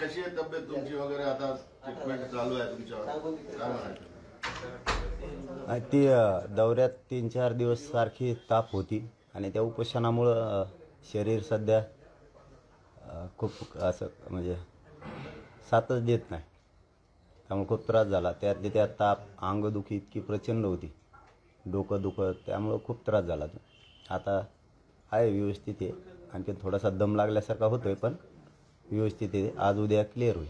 कशी आहे तब्येत तुमची वगैरे? आता ट्रीटमेंट चालू आहे तुमच्यावर, काय म्हणायचं? ती दौऱ्यात 3-4 दिवस सारखी ताप होती आणि त्या उपोषणामुळं शरीर सध्या खूप असं म्हणजे साथच देत नाही, त्यामुळे खूप त्रास झाला. त्यातली त्यात ताप, अंगदुखी इतकी प्रचंड होती, डोकं दुखत, त्यामुळं खूप त्रास झाला. आता आहे व्यवस्थित आहे, आणखी थोडासा दम लागल्यासारखा होतोय पण व्यवस्थित आहे. आज उद्या क्लिअर होईल.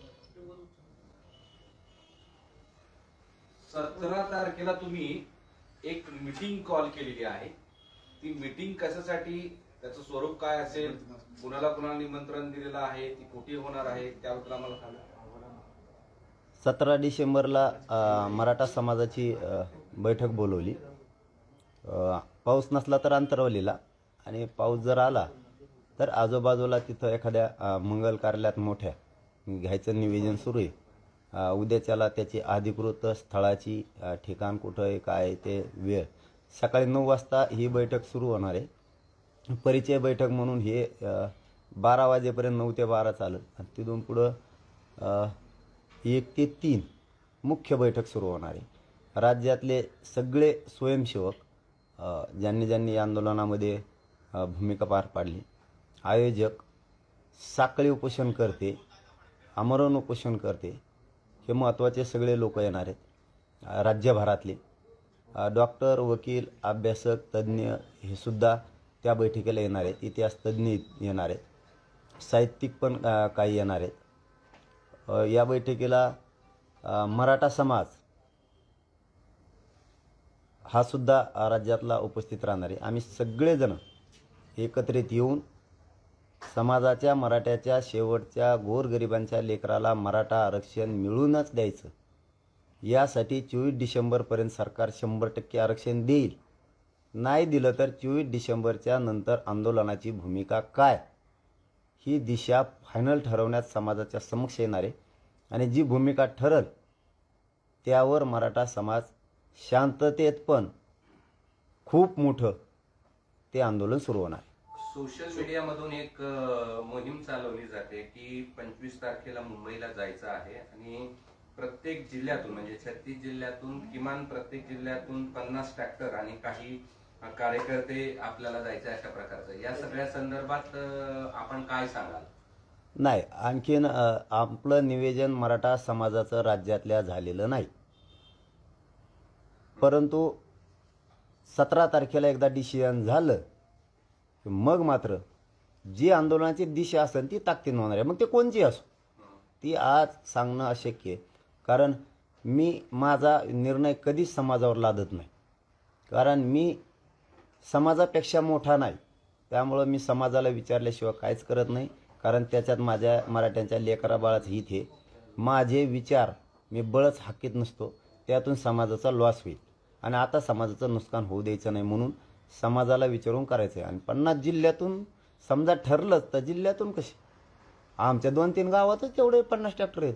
17 तारखेला तुम्ही एक मीटिंग कॉल केलेली आहे. ती मीटिंग कशासाठी, त्याचं स्वरूप काय असेल, कुणाला कुणाला निमंत्रण दिलेलं आहे, ती कुठे होणार आहे, त्याबद्दल आम्हाला सांगा. 17 डिसेंबरला मराठा समाजाची बैठक बोलवली. पाऊस नसला तर अंतरवलीला, आणि पाऊस जर आला तर आजूबाजूला तिथं एखाद्या मंगल कार्यालयात मोठ्या घ्यायचं निवेदन सुरू आहे. उद्याच्याला त्याची अधिकृत स्थळाची ठिकाण कुठं आहे, काय आहे ते वेळ, सकाळी 9 वाजता ही बैठक सुरू होणार आहे. परिचय बैठक म्हणून हे 12 वाजेपर्यंत 9 ते 12 चालत, आणि तिथून पुढं 1 ते 3 मुख्य बैठक सुरू होणार आहे. राज्यातले सगळे स्वयंसेवक ज्यांनी ज्यांनी आंदोलनामध्ये भूमिका पार पाडली, आयोजक, साखळी उपोषण करते, आमरण उपोषण करते, हे महत्त्वाचे सगळे लोक येणार आहेत. राज्यभरातले डॉक्टर, वकील, अभ्यासक, तज्ज्ञ हे सुद्धा त्या बैठकीला येणार आहेत. इतिहास तज्ज्ञ येणार आहेत, साहित्यिक पण काही येणार आहेत. या बैठकीला मराठा समाज हा सुद्धा राज्यातला उपस्थित राहणार आहे. आम्ही सगळेजण एकत्रित येऊन समाजाच्या, मराठ्याच्या शेवटच्या गोरगरिबांच्या लेकराला मराठा आरक्षण मिळूनच द्यायचं, यासाठी 24 डिसेंबरपर्यंत सरकार 100% आरक्षण देईल. नाही दिलं तर 24 डिसेंबरच्या नंतर आंदोलनाची भूमिका काय, ही दिशा फायनल ठरवण्यात समाजाच्या समक्ष येणार आहे. आणि जी भूमिका ठरल त्यावर मराठा समाज शांततेत पण खूप मोठं ते आंदोलन सुरू होणार आहे. सोशल मीडियामधून एक मोहीम चालवली जाते की 25 तारखेला मुंबईला जायचं आहे, आणि प्रत्येक जिल्ह्यातून म्हणजे 36 जिल्ह्यातून किमान प्रत्येक जिल्ह्यातून 50 ट्रॅक्टर आणि काही कार्यकर्ते आपल्याला जायचे, अशा प्रकारचं. या सगळ्या संदर्भात आपण काय सांगाल? नाही, आणखीन आपलं निवेदन मराठा समाजाचं राज्यातल्या झालेलं नाही, परंतु 17 तारखेला एकदा डिसिजन झालं मग मात्र जी आंदोलनाची दिशा असेल ती ताकदीनं होणार आहे. मग ते कोणची असो, ती आज सांगणं अशक्य आहे. कारण मी माझा निर्णय कधीच समाजावर लादत नाही, कारण मी समाजापेक्षा मोठा नाही. त्यामुळं मी समाजाला विचारल्याशिवाय काहीच करत नाही, कारण त्याच्यात माझ्या मराठ्यांच्या लेकरा बाळाचं हित आहे. माझे विचार मी बळच हाकीत नसतो, त्यातून समाजाचा लॉस होईल, आणि आता समाजाचं नुकसान होऊ द्यायचं नाही, म्हणून समाजाला विचारून करायचं आहे. आणि 50 जिल्ह्यातून समजा ठरलंच तर जिल्ह्यातून कसे, आमच्या 2-3 गावातच तेवढे 50 ट्रॅक्टर आहेत.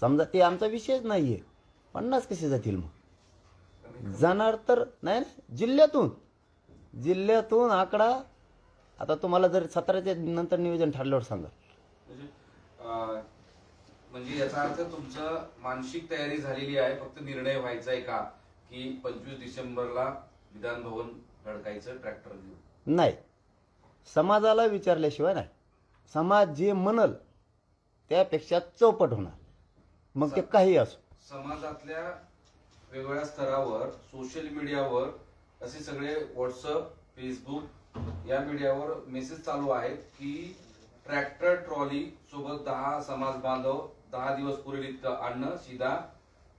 समजा ते आमचा विषयच नाही आहे, 50 कसे जातील? मग जाणार तर नाही, जिल्ह्यातून आकडा. आता तुम्हाला जर 17च्या नंतर नियोजन ठरल्यावर सांगा. म्हणजे याचा अर्थ तुमचं मानसिक तयारी झालेली आहे, फक्त निर्णय व्हायचा आहे का की 25 डिसेंबरला विधान भवन धडकायचं ट्रॅक्टर घेऊन? नाही, समाजाला विचारल्याशिवाय नाही. समाज जे म्हणल त्यापेक्षा चौपट होणार, मग ते काही असो. समाजातल्या वेगवेगळ्या स्तरावर सोशल मीडियावर असे सगळे व्हॉट्सअप, फेसबुक या मीडियावर मेसेज चालू आहेत की ट्रॅक्टर ट्रॉली सोबत 10 समाज बांधव 10 दिवस पुरेल इतकं अन्न, सीधा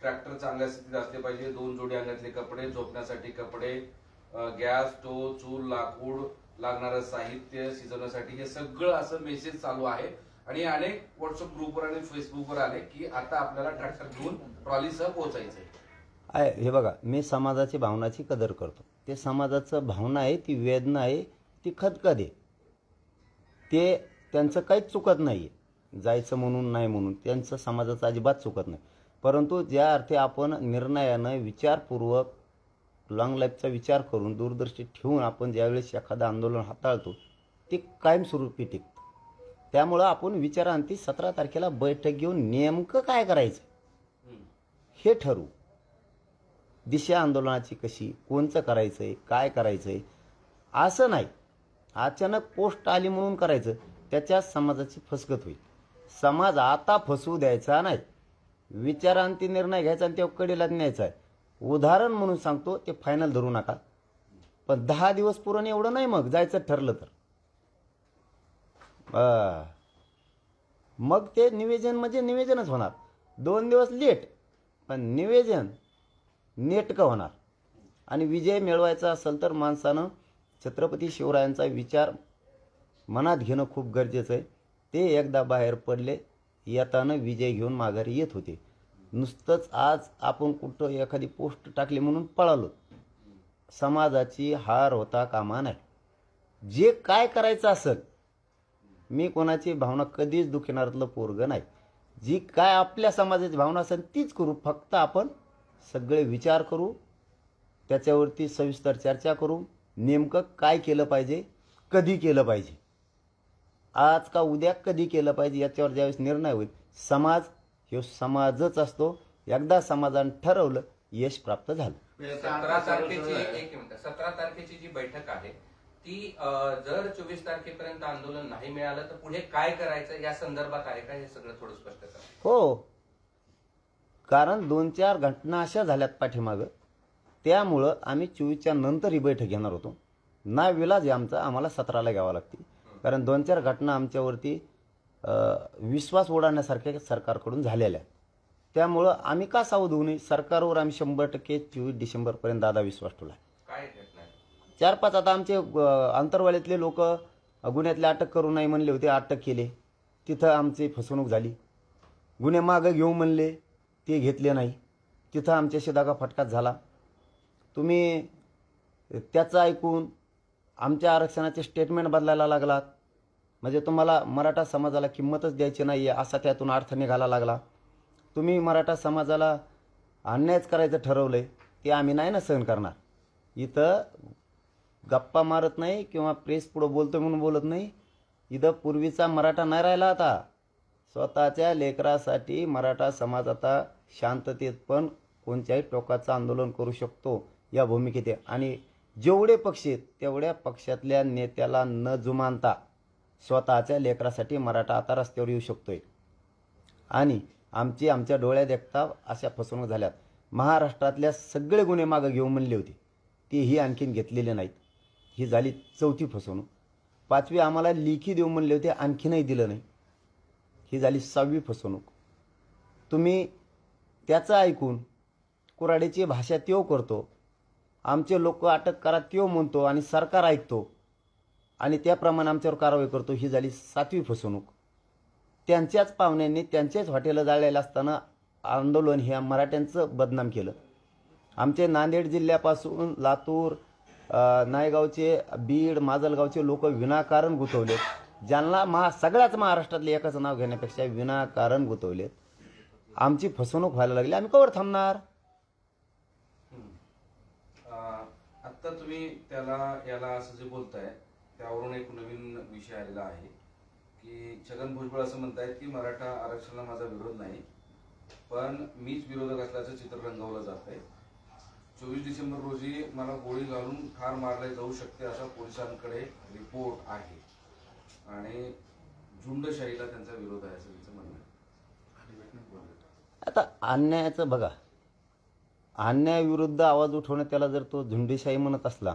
ट्रॅक्टर चांगल्या स्थितीत असले पाहिजे, 2 जोडी अंगातले कपडे, झोपण्यासाठी कपडे, गॅस, स्टोव्ह, चूल, लाकूड, लागणारं साहित्य शिजवण्यासाठी, हे सगळं असं मेसेज चालू आहे. आणि अनेक व्हॉट्सअप ग्रुपवर आणि फेसबुकवर आले की आता आपल्याला ट्रॅक्टर घेऊन ट्रॉलीसह पोहोचायचंय. हे बघा, मी समाजाची भावनाची कदर करतो. ते समाजाचं भावना आहे, ती वेदना आहे, ती खदखद आहे. ते त्यांचं काहीच चुकत नाही आहे, जायचं म्हणून नाही म्हणून त्यांचं समाजाचं अजिबात चुकत नाही. परंतु ज्या अर्थी आपण निर्णयानं विचारपूर्वक लॉंग लाईफचा विचार करून दूरदृष्टी ठेवून आपण ज्यावेळेस एखादं आंदोलन हाताळतो ते कायमस्वरूपी टिकतं. त्यामुळं आपण विचारांती 17 तारखेला बैठक घेऊन नेमकं काय करायचं हे ठरवू. दिशा आंदोलनाची कशी, कोणचं करायचंय, काय करायचंय, असं नाही अचानक पोस्ट आली म्हणून करायचं. त्याच्यात समाजाची फसगत होईल. समाज आता फसवू द्यायचा नाही. विचारांती निर्णय घ्यायचा आणि तेव्हा कडेला न्यायचा आहे. उदाहरण म्हणून सांगतो, ते फायनल धरू नका, पण 10 दिवस पुरण एवढं नाही. मग जायचं ठरलं तर मग ते निवेदन म्हणजे निवेदनच होणार. 2 दिवस लेट, पण निवेदन नेटकं होणार. आणि विजय मिळवायचा असेल तर माणसानं छत्रपती शिवरायांचा विचार मनात घेणं खूप गरजेचं आहे. ते एकदा बाहेर पडले, येताना विजय घेऊन माघारी येत होते. नुसतंच आज आपण कुठं एखादी पोस्ट टाकली म्हणून पळालो, समाजाची हार होता कामा नाही. जे काय करायचं असेल, मी कोणाची भावना कधीच दुखवणाऱ्यातलं पोरगं नाही. जी काय आपल्या समाजाची भावना असेल तीच करू. फक्त आपण सगळे विचार करू, त्याच्यावरती सविस्तर चर्चा करू. नेमकं काय केलं पाहिजे, कधी केलं पाहिजे, आज का उद्या कधी केलं पाहिजे, याच्यावर ज्यावेळेस निर्णय होईल. समाज हे समाजच असतो. एकदा समाजानं ठरवलं, यश प्राप्त झालं. 17 तारखेची 1 मिनिट 17 तारखेची जी बैठक आहे ती जर 24 तारखेपर्यंत आंदोलन नाही मिळालं तर पुढे काय करायचं या संदर्भात आहे का, हे सगळं थोडं स्पष्ट करा. हो, कारण 2-4 घटना अशा झाल्यात पाठीमागं, त्यामुळं आम्ही 24च्या नंतर ही बैठक घेणार होतो. ना विलाज आहे आमचा, आम्हाला 17ला घ्यावा लागते. कारण 2-4 घटना आमच्यावरती विश्वास उडाण्यासारख्या सरकारकडून झालेल्या. त्यामुळं आम्ही का सावध होऊ नये. सरकारवर आम्ही 100% 24 डिसेंबरपर्यंत दादा विश्वास ठेवला. काय घटना आहे? 4-5 आता आमचे अंतरवालीतले लोक गुन्ह्यातले अटक करू नाही म्हणले होते, अटक केले. तिथं आमची फसवणूक झाली. गुन्हे मागं घेऊ म्हणले, ते घेतले नाही. तिथं आमच्याशी दागा फटकाच झाला. तुम्ही त्याचं ऐकून आमच्या आरक्षणाचे स्टेटमेंट बदलायला लागलात. म्हणजे तुम्हाला मराठा समाजाला किंमतच द्यायची नाही आहे असा त्यातून अर्थ निघाला लागला. तुम्ही मराठा समाजाला अन्यायच करायचं ठरवलं आहे, ते आम्ही नाही ना सहन करणार. इथं गप्पा मारत नाही किंवा प्रेस पुढं बोलतो म्हणून बोलत नाही. इथं पूर्वीचा मराठा नाही राहिला. आता स्वतःच्या लेकरासाठी मराठा समाज आता शांततेत पण कोणत्याही टोकाचं आंदोलन करू शकतो या भूमिकेत आहे. आणि जेवढे पक्ष आहेत तेवढ्या पक्षातल्या नेत्याला न जुमानता स्वतःच्या लेकरासाठी मराठा आता रस्त्यावर येऊ शकतोय. आणि आमच्या डोळ्यात देखता अशा फसवणूक झाल्यात. महाराष्ट्रातल्या सगळे गुन्हे मागं घेऊन म्हणले होते, तेही आणखीन घेतलेले नाहीत. ही झाली 4थी फसवणूक. 5वी आम्हाला लेखी देऊ म्हणले होते, आणखीनही दिलं नाही. ही झाली 6वी फसवणूक. तुम्ही त्याचं ऐकून कुऱ्हाडीची भाषा त्यो करतो, आमचे लोक अटक करा त्यो म्हणतो आणि सरकार ऐकतो आणि त्याप्रमाणे आमच्यावर कारवाई करतो. ही झाली 7वी फसवणूक. त्यांच्याच पाहुण्यांनी त्यांच्याच हॉटेलं जाळलेलं असताना आंदोलन ह्या मराठ्यांचं बदनाम केलं. आमचे नांदेड जिल्ह्यापासून लातूर, नायगावचे, बीड, माजलगावचे लोक विनाकारण गुंतवलेत. ज्यांना सगळ्याच महाराष्ट्रातले एकाचं नाव घेण्यापेक्षा विनाकारण गुंतवलेत. आमची फसवणूक व्हायला लागली, आम्ही कवर थांबणार. आता तुम्ही याला असं जे बोलताय त्यावरून एक नवीन विषय आलेला आहे की छगन भुजबळ असं म्हणतायत की मराठा आरक्षणाला माझा विरोध नाही, पण मीच विरोधक असल्याचं चित्र रंगवलं जात आहे. 24 डिसेंबर रोजी मला गोळी घालून ठार मारले जाऊ शकते असा पोलिसांकडे रिपोर्ट आहे आणि झुंडशाहीला त्यांचा विरोध आहे असं त्यांचं म्हणणं आहे. आता अन्यायाचं बघा, अन्यायाविरुद्ध आवाज उठवणं त्याला जर तो झुंडशाही म्हणत असला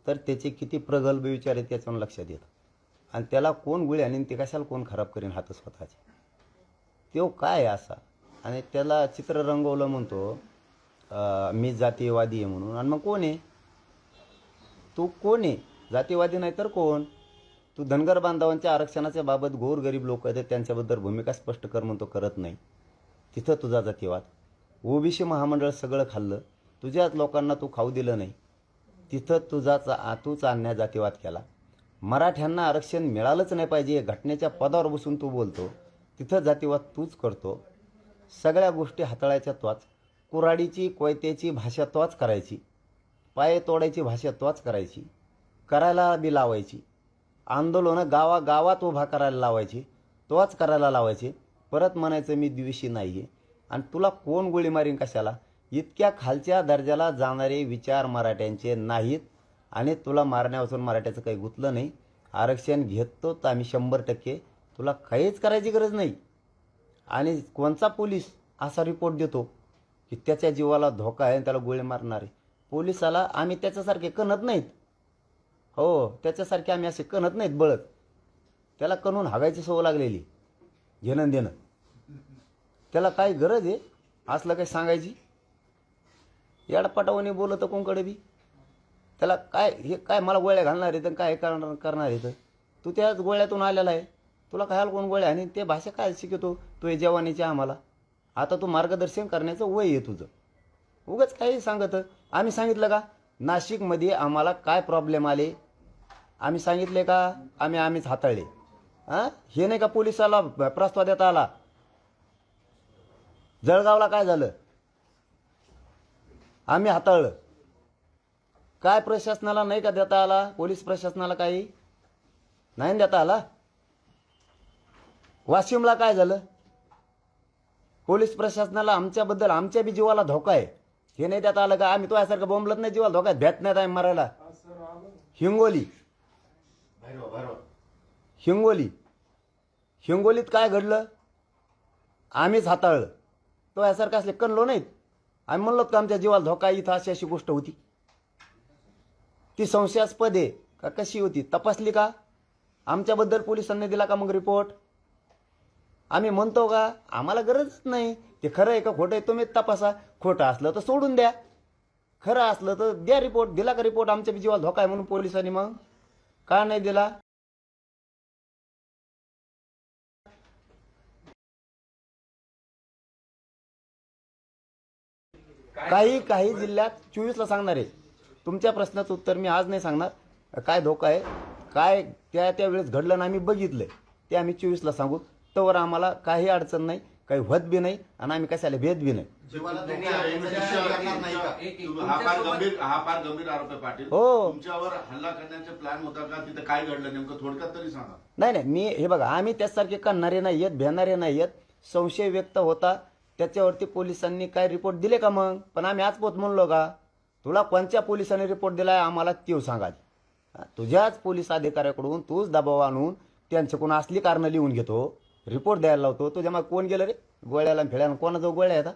तर त्याचे किती प्रगल्भ विचार आहेत त्याच्यावर लक्षात येतं. आणि त्याला कोण गुळी आणीन, ते कशाला कोण खराब करीन हात स्वतःचे, तो काय असा. आणि त्याला चित्र रंगवलं म्हणतो मी जातीयवादी आहे म्हणून. आणि मग कोण आहे तू? कोण आहे? जातीयवादी नाही तर कोण? तू धनगर बांधवांच्या आरक्षणाच्या बाबत गोरगरीब लोक आहेत त्यांच्याबद्दल भूमिका स्पष्ट कर म्हणतो, करत नाही. तिथं तुझा जातीयवाद. ओबीसी महामंडळ सगळं खाल्लं, तुझ्याच लोकांना तू खाऊ दिलं नाही, तिथं तूच अन्याय जातीवाद केला. मराठ्यांना आरक्षण मिळालंच नाही पाहिजे घटनेच्या पदावर बसून तू बोलतो, तिथं जातीवाद तूच करतो. सगळ्या गोष्टी हाताळायच्या तोच. कुऱ्हाडीची कोयत्याची भाषा तोच करायची, पाय तोडायची भाषा तोच करायची, करायला बी लावायची. आंदोलनं गावागावात उभा करायला लावायची, तोच करायला लावायचे. परत म्हणायचं मी द्वेषी नाही आहे. आणि तुला कोण गोळी मारीन कशाला? इतक्या खालच्या दर्जाला जाणारे विचार मराठ्यांचे नाहीत. आणि तुला मारण्यापासून मराठ्याचं काही गुंतलं नाही. आरक्षण घेतो तर आम्ही 100%. तुला काहीच करायची गरज नाही. आणि कोणचा पोलीस असा रिपोर्ट देतो की त्याच्या जीवाला धोका आहे आणि त्याला गोळी मारणारे पोलिसाला आम्ही त्याच्यासारखे कणत नाहीत. हो, त्याच्यासारखे आम्ही असे कणत नाहीत बळत. त्याला कणून हागायची सवय लागलेली, घेणं देणं. त्याला काय गरज आहे असलं काही सांगायची? येडपाटावाने बोलत कोणकडे बी. त्याला काय हे काय मला गोळ्या घालणार आहेत काय करणार आहेत? तू त्याच गोळ्यातून आलेला आहे. तुला काय कोण गोळ्या आणि ते भाषा काय शिकवतो तू हे जवानीची आम्हाला? आता तू मार्गदर्शन करण्याचं वय आहे तुझं. उगाच काही सांगत. आम्ही सांगितलं का नाशिकमध्ये आम्हाला काय प्रॉब्लेम आले? आम्ही सांगितले का? आम्हीच हाताळले. हां, हे नाही का पोलिसाला प्रस्ताव देता आला? जळगावला काय झालं? आम्ही हाताळलं. काय प्रशासनाला नाही का देता आला? पोलीस प्रशासनाला काही नाही देता आला? वाशिमला काय झालं? पोलीस प्रशासनाला आमच्याबद्दल आमच्या बी जीवाला धोका आहे हे नाही देता आलं का? आम्ही तो यासारखं बोंबलत नाही जीवाला धोका भेट नाही आम्ही मारायला. हिंगोलीत काय घडलं? आम्हीच हाताळलं. तो यासारखं असले कणलो नाहीत. आम्ही म्हणलो का आमच्या जीवाला धोका इथं अशी गोष्ट होती? ती संशयास्पद आहे का कशी होती? तपासली का? आमच्याबद्दल पोलिसांनी दिला का मग रिपोर्ट? आम्ही म्हणतो का? आम्हाला गरजच नाही. ते खरं आहे का खोटं आहे तुम्ही तपासा. खोटं असलं तर सोडून द्या, खरं असलं तर द्या रिपोर्ट. दिला का रिपोर्ट आमच्या जीवाला धोका आहे म्हणून पोलिसांनी? मग का नाही दिला? काही जिल्ह्यात 24ला सांगणार आहे. तुमच्या प्रश्नाचं उत्तर मी आज नाही सांगणार. काय धोका आहे काय त्या वेळेस घडलं ना आम्ही बघितलंय ते आम्ही 24ला सांगू. तोवर आम्हाला काही अडचण नाही, काही होत बी नाही आणि आम्ही कशाला भेद बी नाही. हा फार गंभीर आरोप आहे पाटील. हो, तुमच्यावर हल्ला करण्याचा प्लॅन होता का? तिथे काय घडलं नेमकं थोडक्यात तरी सांगा. नाही मी हे बघा आम्ही त्यासारखे करणारे नाही आहेत, भेणारे नाही आहेत. संशय व्यक्त होता त्याच्यावरती पोलिसांनी काय रिपोर्ट दिले का? मग पण आम्ही आज पोत म्हणलो का? तुला कोणत्या पोलिसांनी रिपोर्ट दिलाय आम्हाला ते सांगा. तुझ्याच पोलीस अधिकाऱ्याकडून तूच दबाव आणून त्यांच्याकडून असली कारणं लिहून घेतो, रिपोर्ट द्यायला लावतो. तुझ्या मग कोण गेलं रे गोळ्याला फिळ्याला? कोणाजवळ गोळ्या आहेत?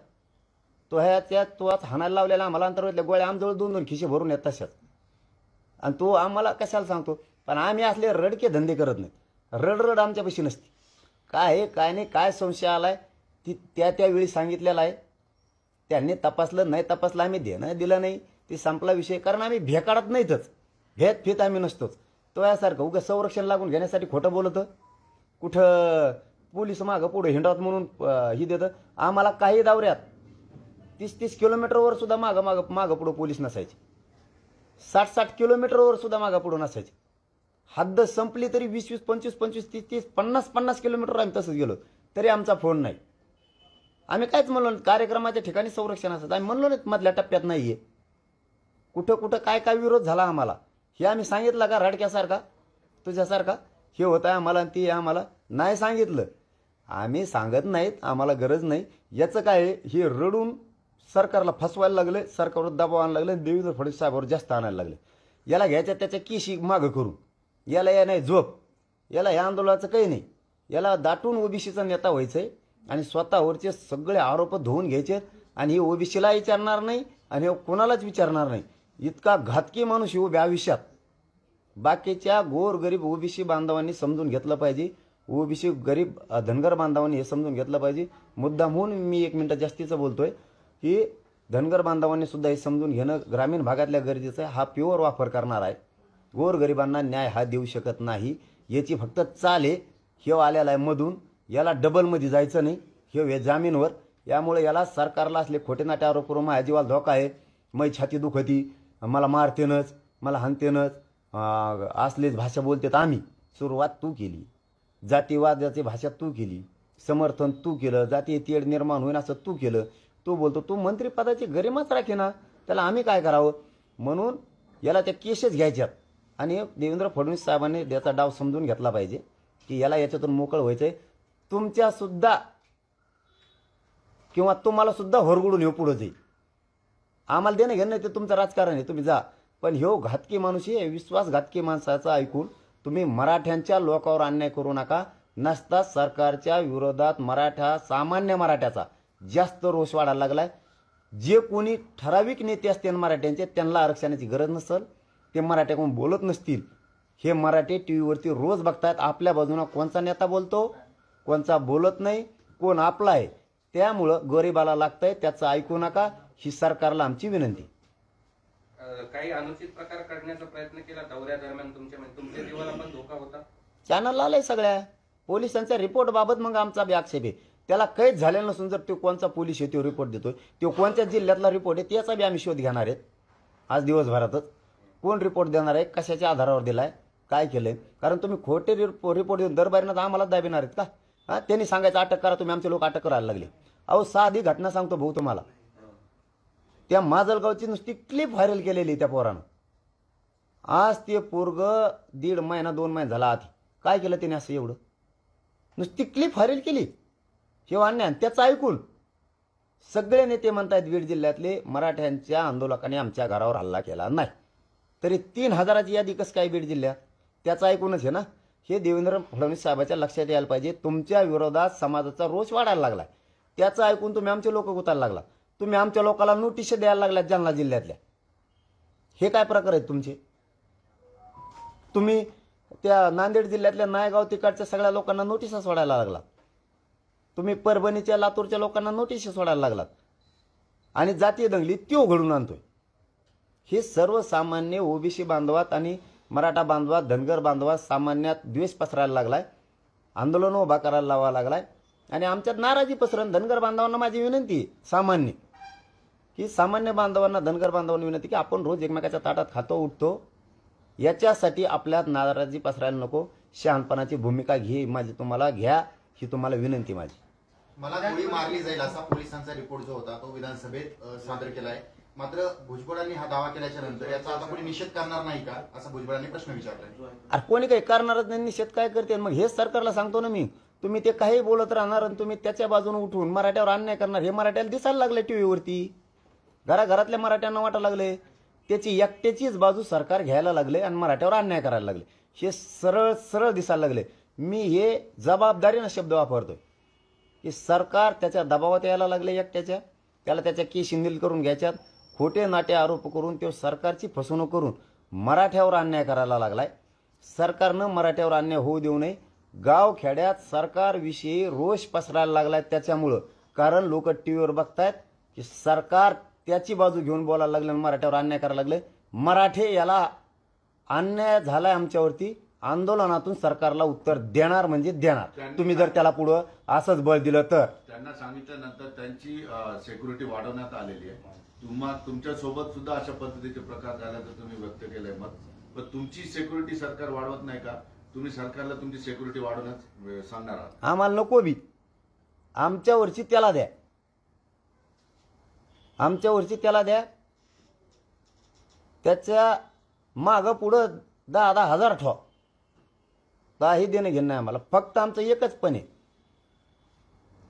तो ह्या तू आज हाणायला लावलेला आम्हाला अंतर्गतल्या गोळ्या आमजवळ 2-2 खिशे भरून येत तशाच. आणि तू आम्हाला कशाला सांगतो? पण आम्ही असले रडके धंदे करत नाही. रड आमच्यापाशी नसते. काय आहे काय नाही काय संशय आलाय ती त्यावेळी सांगितलेला आहे. त्यांनी तपासलं नाही तपासलं आम्ही देणं दिलं नाही ती संपला विषय. कारण आम्ही भेकाडत नाहीतच, भेत आम्ही नसतोच. तो यासारखं उगा संरक्षण लागून घेण्यासाठी खोटं बोलतं. कुठं पोलीस मागं पुढे हिंडत म्हणून ही देतं आम्हाला. काही दावऱ्यात 30-30 किलोमीटरवर सुद्धा मागं पुढं पोलीस नसायचे. 60-60 किलोमीटरवर सुद्धा मागं पुढं नसायचे. हद्द संपली तरी 20-20, 25-25, 30-30, 50-50 किलोमीटर आम्ही तसंच गेलो तरी आमचा फोन नाही. आम्ही कायच म्हणलो नाही. कार्यक्रमाच्या ठिकाणी संरक्षण असतं आम्ही म्हणलो नाही मधल्या टप्प्यात नाहीये. कुठं काय विरोध झाला आम्हाला हे आम्ही सांगितलं का? रडक्यासारखा तुझ्यासारखा हे होतं आम्हाला आणि ती आम्हाला नाही सांगितलं. आम्ही सांगत नाहीत, आम्हाला गरज नाही. याचं काय हे रडून सरकारला फसवायला लागले, सरकारवर दबाव आणायला लागले, देवेंद्र फडणवीस साहेबांवर जास्त आणायला लागले. याला घ्यायच्या त्याच्या केशी मागं करून याला नाही झोप. याला या आंदोलनाचं काही नाही. याला दाटून ओबीसीचा नेता व्हायचंय आणि स्वतःवरचे सगळे आरोप धुवून घ्यायचे आणि हे ओबीसीला विचारणार नाही आणि कोणालाच विचारणार नाही. इतका घातकी माणूस ही उभ्या आयुष्यात. बाकीच्या गोरगरीब ओबीसी बांधवांनी समजून घेतलं पाहिजे. ओबीसी गरीब धनगर बांधवांनी हे समजून घेतलं पाहिजे. मुद्दा म्हणून मी 1 मिनिट जास्तीचं बोलतोय की धनगर बांधवांनी सुद्धा हे समजून घेणं ग्रामीण भागातल्या गरजेचं आहे. हा प्युअर वापर करणार आहे. गोरगरिबांना न्याय हा देऊ शकत नाही. याची फक्त चाल आहे. हे आलेला आहे मधून, याला डबलमध्ये जायचं नाही. हे जामीनवर. यामुळे याला सरकारला असले खोटे नाटे आरोप करून माझ्या जीवाला धोका आहे, मै छाती दुखती, मला मारतेनच, मला हाणतेनच, असलेच भाषा बोलतेत. आम्ही सुरुवात तू केली, जातीवादाची भाषा तू केली, समर्थन तू केलं, जातीय तेढ निर्माण होईन असं तू केलं. तू बोलतो तू मंत्रिपदाची गरिमाच राखे ना, त्याला आम्ही काय करावं? म्हणून याला त्या केसेस घ्यायच्यात आणि देवेंद्र फडणवीस साहेबांनी याचा डाव समजून घेतला पाहिजे की याला याच्यातून मोकळ व्हायचंय. तुमच्या सुद्धा किंवा तुम्हाला सुद्धा होरगुडून ह्यो पुढे जाईल. आम्हाला देणं घेणं नाही, ते तुमचं राजकारण आहे, तुम्ही जा. पण ह्यो घातकी माणूस आहे, विश्वासघातकी माणसाचा ऐकून तुम्ही मराठ्यांच्या लोकांवर अन्याय करू नका. नसता सरकारच्या विरोधात सामान्य मराठ्याचा जास्त रोष वाढायला लागलाय. जे कोणी ठराविक नेते असतील मराठ्यांचे त्यांना आरक्षणाची गरज नसेल, ते मराठ्याकडून बोलत नसतील. हे मराठी टीव्हीवरती रोज बघतायत. आपल्या बाजूने कोणचा नेता बोलतो, कोणचा बोलत नाही, कोण आपला आहे. त्यामुळं गरीबाला लागतंय, त्याचं ऐकू नका, ही सरकारला आमची विनंती. काही अनुचित प्रकार करण्याचा प्रयत्न केला दौऱ्यादरम्यान तुमच्या जीवाला पण धोका होता? चॅनल आलंय सगळ्या पोलिसांच्या रिपोर्ट बाबत. मग आमचा बी आक्षेप आहे. त्याला काहीच झालेलं नसून जर तो कोणचा पोलीस आहे तो रिपोर्ट देतोय, तो कोणत्या जिल्ह्यातला रिपोर्ट आहे त्याचा बी आम्ही शोध घेणार आहेत आज दिवसभरातच. कोण रिपोर्ट देणार आहे, कशाच्या आधारावर दिलाय, काय केलंय. कारण तुम्ही खोटे रिपोर्ट देऊन दरबारीनं आम्हाला दाबिणार आहेत का? त्यांनी सांगायचं अटक करा, तुम्ही आमचे लोक अटक करायला लागले. अहो साधी घटना सांगतो भाऊ तुम्हाला. त्या माजलगावची नुसती क्लिप व्हायरल केलेली त्या पोरानं. आज ते पोरग 1.5 महिना 2 महिने झाला आधी काय केलं त्याने असं एवढं, नुसती क्लिप व्हायरल केली. हे अन्याय. त्याचं ऐकून सगळे नेते म्हणतायत बीड जिल्ह्यातले मराठ्यांच्या आंदोलकांनी आमच्या घरावर हल्ला केला नाही, तरी 3,000ची यादी कसं काय बीड जिल्ह्यात, त्याचं ऐकूनच आहे ना. हे देवेंद्र फडणवीस साहेबांच्या लक्षात यायला पाहिजे. तुमच्या विरोधात समाजाचा रोष वाढायला लागलाय, त्याचं ऐकून तुम्ही आमचे लोक गुतायला लागला. तुम्ही आमच्या लोकांना नोटीस द्यायला लागल्यात जालना जिल्ह्यातल्या. हे काय प्रकार आहेत तुमचे? तुम्ही त्या नांदेड जिल्ह्यातल्या नायगाव तिकडच्या सगळ्या लोकांना नोटिसा सोडायला लागलात. तुम्ही परभणीच्या लातूरच्या लोकांना नोटीस सोडायला लागलात. आणि जातीय दंगली त्यो घडून आणतोय. हे सर्वसामान्य ओबीसी बांधवात आणि मराठा बांधवात, धनगर बांधवात सामान्यात द्वेष पसरायला लागलाय, आंदोलन उभा करायला लावा लागलाय आणि आमच्यात नाराजी पसरण. धनगर बांधवांना माझी विनंती सामान्य की सामान्य बांधवांना, धनगर बांधवांना विनंती की आपण रोज एकमेकाच्या ताटात खातो उठतो, याच्यासाठी आपल्यात नाराजी पसरायला नको. शहाणपणाची भूमिका माझी तुम्हाला घ्या, ही तुम्हाला विनंती माझी. मला गोळी मारली जाईल असा पोलिसांचा रिपोर्ट जो होता तो विधानसभेत सादर केलाय. मात्र भुजबळांनी हा दावा केल्याच्या नंतर याचा आता कोणी निषेध करणार नाही का, असं भुजबळांनी प्रश्न विचारलाय. अरे कोणी काही करणारच नाही, निषेध काय करते. मग हेच सरकारला सांगतो ना मी, तुम्ही ते काही बोलत राहणार आणि तुम्ही त्याच्या बाजूने उठून मराठ्यावर अन्याय करणार. हे मराठ्याला दिसायला लागले टीव्हीवरती, घराघरातल्या मराठ्यांना वाटायला लागले त्याची एकट्याचीच बाजू सरकार घ्यायला लागले आणि मराठ्यावर अन्याय करायला लागले. हे सरळ सरळ दिसायला लागले. मी हे जबाबदारीनं शब्द वापरतोय की सरकार त्याच्या दबावात यायला लागले एकट्याच्या, त्याला त्याच्या केशी नील करून घ्यायच्यात. खोटे नाटे आरोप करून तो सरकारची फसवणूक करून मराठ्यावर अन्याय करायला लागलाय. सरकारनं मराठ्यावर अन्याय होऊ देऊ नये. गावखेड्यात सरकारविषयी रोष पसरायला लागलाय त्याच्यामुळं, कारण लोक टीव्हीवर बघतायत की सरकार त्याची बाजू घेऊन बोलायला लागले आणि मराठ्यावर अन्याय करायला लागले. मराठे याला अन्याय झालाय आमच्यावरती, आंदोलनातून सरकारला उत्तर देणार म्हणजे देणार. तुम्ही जर त्याला पुढं असंच बळ दिलं तर. त्यांना सांगितल्यानंतर त्यांची सिक्युरिटी वाढवण्यात आलेली आहे. तुमच्या सोबत सुद्धा अशा पद्धतीचे प्रकार झाल्याचं तुम्ही व्यक्त केलंय मत. पण तुमची सिक्युरिटी सरकार वाढवत नाही का? तुम्ही सरकारला तुमची सिक्युरिटी वाढवण्यास सांगणार आहात? आम्हाला नको बी, आमच्यावरची त्याला द्या, आमच्यावरची त्याला द्या. त्याच्या मागं पुढं 10,000 हजार ठेवा, काही देणं घेणं नाही आम्हाला. फक्त आमचं एकच पण आहे,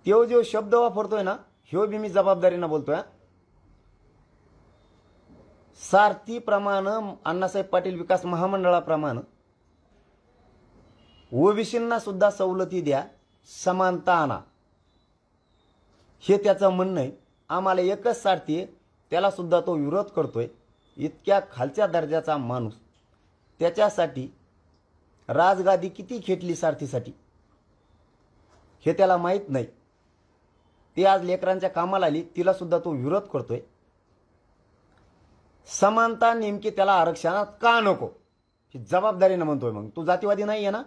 तो जो शब्द वापरतोय ना ह्यो बी मी जबाबदारीनं बोलतोय. सारथीप्रमाणे अण्णासाहेब पाटील विकास महामंडळाप्रमाणे ओबीसींना सुद्धा सवलती द्या, समानता आणा, हे त्याचं म्हणणं आहे. आम्हाला एकच सारथी आहे, त्याला सुद्धा तो विरोध करतोय. इतक्या खालच्या दर्जाचा माणूस, त्याच्यासाठी राजगादी किती खेटली सारथीसाठी हे त्याला माहीत नाही. ती आज लेकरांच्या कामाला आली, तिला सुद्धा तो विरोध करतोय. समानता नेमकी त्याला आरक्षणात का नको ही जबाबदारीनं म्हणतोय. मग तू जातीवादी नाही आहे ना?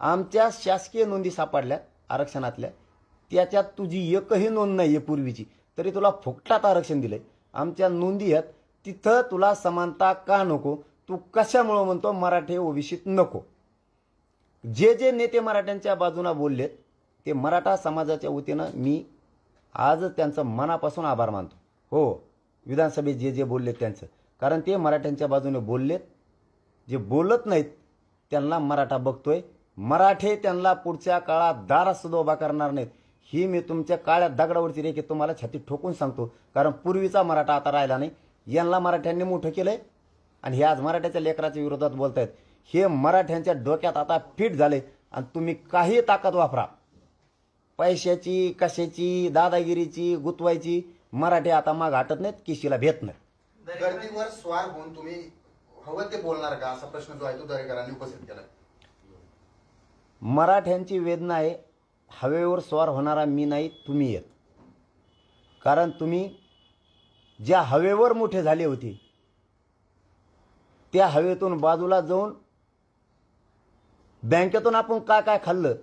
आमच्या शासकीय नोंदी सापडल्या आरक्षणातल्या, त्याच्यात तुझी एकही नोंद नाही आहे पूर्वीची, तरी तुला फुकटात आरक्षण दिलंय. आमच्या नोंदी आहेत, तिथं तुला समानता का नको? तू कशामुळं म्हणतो मराठे ओबीसीत नको? जे जे नेते मराठ्यांच्या बाजूने बोललेत ते मराठा समाजाच्या वतीनं मी आज त्यांचं मनापासून आभार मानतो. हो, विधानसभेत जे जे बोललेत त्यांचं, कारण ते मराठ्यांच्या बाजूने बोललेत. जे बोलत नाहीत त्यांना मराठा बघतोय. मराठे त्यांना पुढच्या काळात दारात सुद्धा उभा करणार नाहीत. ही मी तुमच्या काळ्या दगडावरची रेखी तुम्हाला छातीत ठोकून सांगतो. कारण पूर्वीचा मराठा आता राहिला नाही. यांना मराठ्यांनी मोठं केलंय आणि हे आज मराठ्याच्या लेकराच्या विरोधात बोलतायत. हे मराठ्यांच्या डोक्यात आता फिट झाले आणि तुम्ही काही ताकद वापरा, पैशाची, कशाची, दादागिरीची, गुतवायची, मराठी आता माग हटत नाहीत, किशीला भेट नाही. गर्दीवर स्वार होऊन तुम्ही हवं ते बोलणार का, असा प्रश्न जो आहे तो दरेकरांनी उपस्थित केला. मराठ्यांची वेदना आहे. हवेवर स्वार होणारा मी नाही, तुम्ही येत. कारण तुम्ही ज्या हवेवर मोठे झाले होते त्या हवेतून बाजूला जाऊन बँकेतून आपण काय काय खाल्लं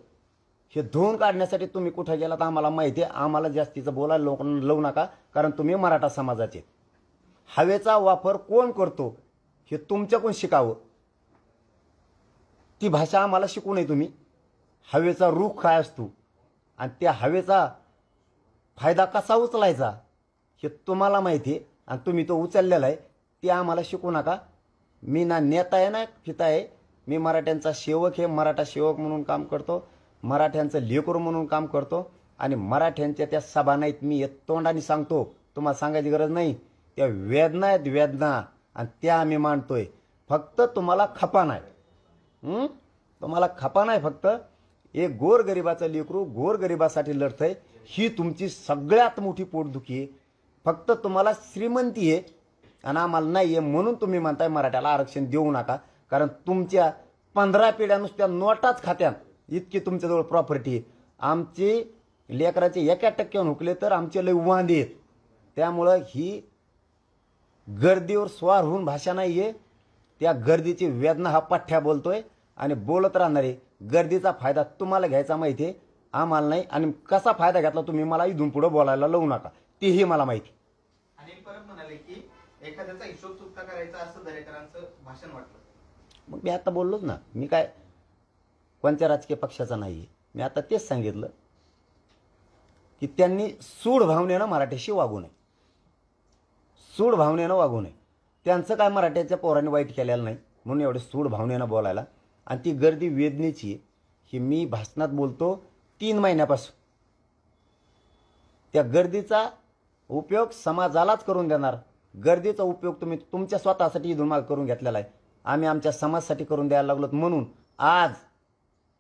हे धुवून काढण्यासाठी तुम्ही कुठे गेलात आम्हाला माहिती आहे. आम्हाला जास्तीचं बोलायला लोकांना लावू नका, कारण तुम्ही मराठा समाजाचे. हवेचा वापर कोण करतो हे तुमच्याकडून शिकावं. ती भाषा आम्हाला शिकवू नये तुम्ही. हवेचा रुख काय असतो आणि त्या हवेचा फायदा कसा उचलायचा हे तुम्हाला माहिती आहे आणि तुम्ही तो उचललेला आहे. ते आम्हाला शिकवू नका. मी ना नेता आहे ना पिता आहे. मी मराठ्यांचा सेवक आहे. मराठा सेवक म्हणून काम करतो, मराठ्यांचं लेकरू म्हणून काम करतो आणि मराठ्यांच्या त्या सभा नाहीत. मी एक तोंडाने सांगतो, तुम्हाला सांगायची गरज नाही. त्या वेदना आहेत, वेदना, आणि त्या आम्ही मांडतोय. फक्त तुम्हाला खपा नाही. तुम्हाला खपा नाही. फक्त एक गोरगरिबाचं लेकरू गोरगरिबासाठी लढतंय, ही तुमची सगळ्यात मोठी पोटदुखी आहे. फक्त तुम्हाला श्रीमंती आहे आणि आम्हाला नाही आहे म्हणून तुम्ही म्हणताय मराठ्याला आरक्षण देऊ नका. कारण तुमच्या 15 पिढ्या नुसत्या नोटाच खात्यात इतकी तुमच्याजवळ प्रॉपर्टी आहे. आमचे लेकराचे 1% हुकले तर आमचे लय वांदे आहेत. त्यामुळं ही गर्दीवर स्वार होऊन भाषा नाही आहे. त्या गर्दीची वेदना हा पठ्ठ्या बोलतोय आणि बोलत राहणार आहे. गर्दीचा फायदा तुम्हाला घ्यायचा माहिती आहे, आम्हाला नाही. आणि कसा फायदा घेतला तुम्ही मला इथून पुढे बोलायला लावू नका, तेही मला माहिती. अनिल परब म्हणाले की एखाद्याचा हिशोब चुकता करायचा असं दरेकरांचं भाषण वाटलं. मग मी आता बोललोच ना, मी काय कोणत्या राजकीय पक्षाचा नाही आहे. मी आता तेच सांगितलं की त्यांनी सूड भावनेनं मराठ्याशी वागू नये. सूड भावनेनं वागू नये. त्यांचं काय मराठ्याच्या पोरांनी वाईट केलेलं नाही म्हणून एवढे सूड भावनेनं बोलायला. आणि ती गर्दी वेदनेची आहे. ही मी भाषणात बोलतो 3 महिन्यापासून. त्या गर्दीचा उपयोग समाजालाच करून देणार. गर्दीचा उपयोग तुम्ही तुमच्या स्वतःसाठी इथून माग करून घेतलेला आहे. आम्ही आमच्या समाजासाठी करून द्यायला लागलो म्हणून आज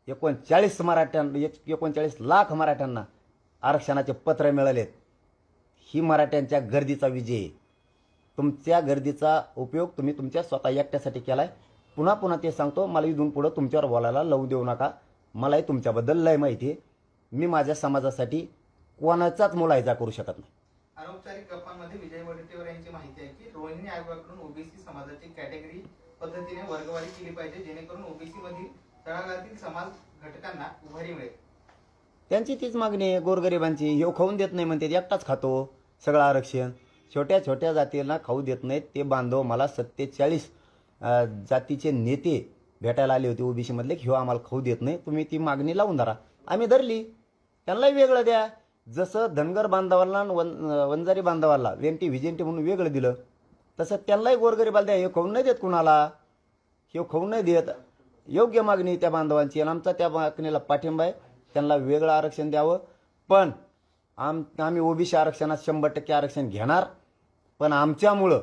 39 लाख मराठ्यांना आरक्षणाचे पत्र मिळालेत. ही मराठ्यांच्या गर्दीचा विजय आहे. तुमच्या गर्दीचा उपयोग तुम्ही तुमच्या स्वतः एकट्यासाठी केलाय. पुन्हा पुन्हा ते सांगतो, मला इथून पुढं तुमच्यावर बोलायला लावू देऊ नका. मलाही तुमच्याबद्दल लय माहिती आहे. मी माझ्या समाजासाठी कोणाचाच मुलायजा करू शकत नाही. अनौपचारिक गप्पांमध्ये विजय वडेट्टीवार यांची माहिती आहे की रोहिणी आयोगाकडून ओबीसी समाजाची कॅटेगरी पद्धतीने वर्गवारी केली पाहिजे, जेणेकरून ओबीसी मधील तळागाळातील समाज घटकांना उभारी मिळेल. त्यांची तीच मागणी आहे गोरगरिबांची. हे खाऊन देत नाही म्हणते, एकटाच खातो सगळं आरक्षण. छोट्या छोट्या जातींना खाऊ देत नाहीत ते बांधव. मला 47 जातीचे नेते भेटायला आले होते ओबीसी मधले, ह्यो आम्हाला खाऊ देत नाही, तुम्ही ती मागणी लावून धरा. आम्ही धरली. त्यांनाही वेगळं द्या. जसं धनगर बांधवांना वंजारी बांधवाला वेंटी व्हिजेंटी म्हणून वेगळं दिलं, तसं त्यांनाही गोरगरिबाला द्या. हे खाऊन नाही देत कुणाला, हे खाऊन नाही देत. योग्य मागणी त्या बांधवांची आणि आमचा त्या मागणीला पाठिंबा आहे. त्यांना वेगळं आरक्षण द्यावं. पण आम्ही ओबीसी आरक्षणात 100% आरक्षण घेणार. पण आमच्यामुळं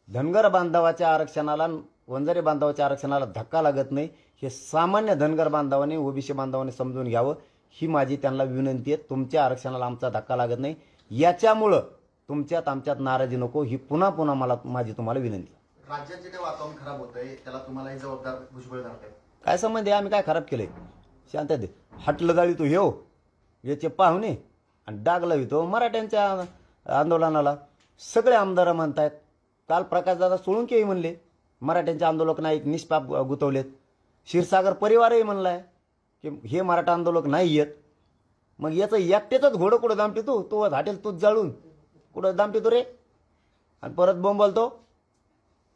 धनगर बांधवाच्या आरक्षणाला, वंजारी बांधवाच्या आरक्षणाला धक्का लागत नाही, हे सामान्य धनगर बांधवांनी ओबीसी बांधवांनी समजून घ्यावं, ही माझी त्यांना विनंती आहे. तुमच्या आरक्षणाला आमचा धक्का लागत नाही, याच्यामुळं तुमच्यात आमच्यात नाराजी नको, ही पुन्हा पुन्हा माझी तुम्हाला विनंती. राज्यात जे काही वातावरण खराब होतंय त्याला तुम्हालाही जबाबदार भुजबळ धरताय. काय संबंध आहे? आम्ही काय खराब केलंय? शांत दे. हटलं जाळी तो ह्यो याचे पाहुणे आणि डागला तो मराठ्यांच्या आंदोलनाला. सगळे आमदार म्हणतायत. काल प्रकाशदादा सोळुंके म्हणले मराठ्यांचे आंदोलक नाईक निष्पाप गुतवलेत. क्षीरसागर परिवारही म्हणलाय की हे मराठा आंदोलक नाही येत. मग याचं एकटेच घोडं कुठं दामटितो? तो हाटेल तूच जाळून कुठं दामटितो रे? आणि परत बोंबलतो.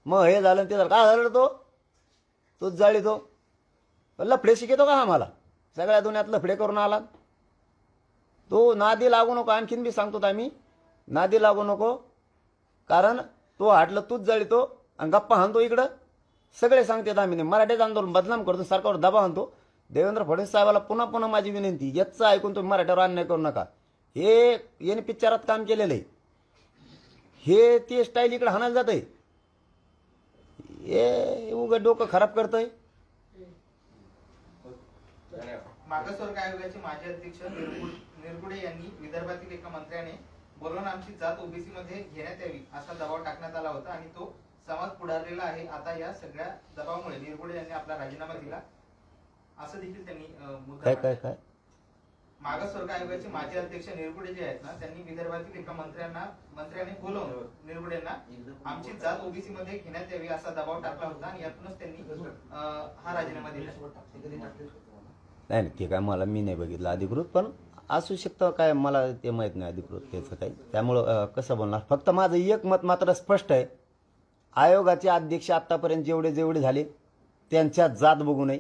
मग हे झालं ते झालं. काय झालं? तूच जाळीतो. लफडे शिकतो का आम्हाला? सगळ्या दुनियात लफडे करून आला. तो नादी लागू नको. आणखीन बी सांगतो आम्ही, नादी लागू नको. कारण तो हाटलं तूच जाळीतो आणि गप्पा हाणतो इकडं. सगळे सांगतात आम्ही नाही. मराठीचं आंदोलन बदनाम करतो, सरकारवर दबाव आणतो. देवेंद्र फडणवीस साहेबाला पुन्हा पुन्हा माझी विनंती, याचं ऐकून तुम्ही मराठीवर अन्याय करू नका. हे याने पिक्चरात काम केलेलं आहे, हे ते स्टाईल इकडे हाणायला जात आहे. हे उघड डोकं खराब करतंय. मागासवर्ग आयोगाचे माजी अध्यक्ष निरगुडे यांनी विदर्भातील एका मंत्र्याने बोलवून आमची जात ओबीसी मध्ये घेण्यात यावी असा दबाव टाकण्यात आला होता आणि तो समाज पुढारलेला आहे. आता या सगळ्या दबावामुळे निरगुडे यांनी आपला राजीनामा दिला असं देखील त्यांनी मुद्दा काय मागासवर्ग आयोगाचे माजी अध्यक्ष निरगुडे जे आहेत ना, त्यांनी विदर्भातील एका मंत्र्याने बोलवून निरगुडेंना आमची जात ओबीसी मध्ये घेण्यात यावी असा दबाव टाकला होता आणि यातूनच त्यांनी हा राजीनामा दिला. नाही ते काय मला मी नाही बघितलं अधिकृत, पण असू शकतं काय मला ते माहीत नाही अधिकृत त्याचं काही. त्यामुळं कसं बोलणार. फक्त माझं एक मत मात्र स्पष्ट आहे, आयोगाचे अध्यक्ष आत्तापर्यंत जेवढे झाले त्यांच्या जात बघू नये,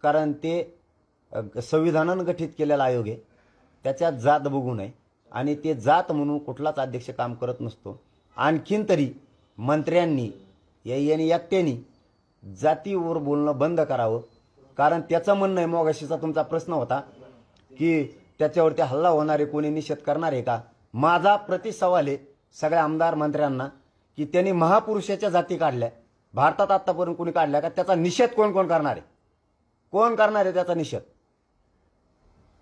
कारण ते संविधानानं गठीत केलेला आयोग आहे, त्याच्यात जात बघू नये. आणि ते जात म्हणून कुठलाच अध्यक्ष काम करत नसतो. आणखीन तरी मंत्र्यांनी यांनी एकट्याने जातीवर बोलणं बंद करावं, कारण त्याचं म्हणणं आहे, मगाशीचा तुमचा प्रश्न होता की त्याच्यावरती हल्ला होणारे कोणी निषेध करणार आहे का. माझा प्रतिसवाल आहे सगळ्या आमदार मंत्र्यांना की त्यांनी महापुरुषाच्या जाती काढल्या, भारतात आत्तापर्यंत कोणी काढल्या का, त्याचा निषेध कोण करणार आहे, कोण करणार आहे त्याचा निषेध.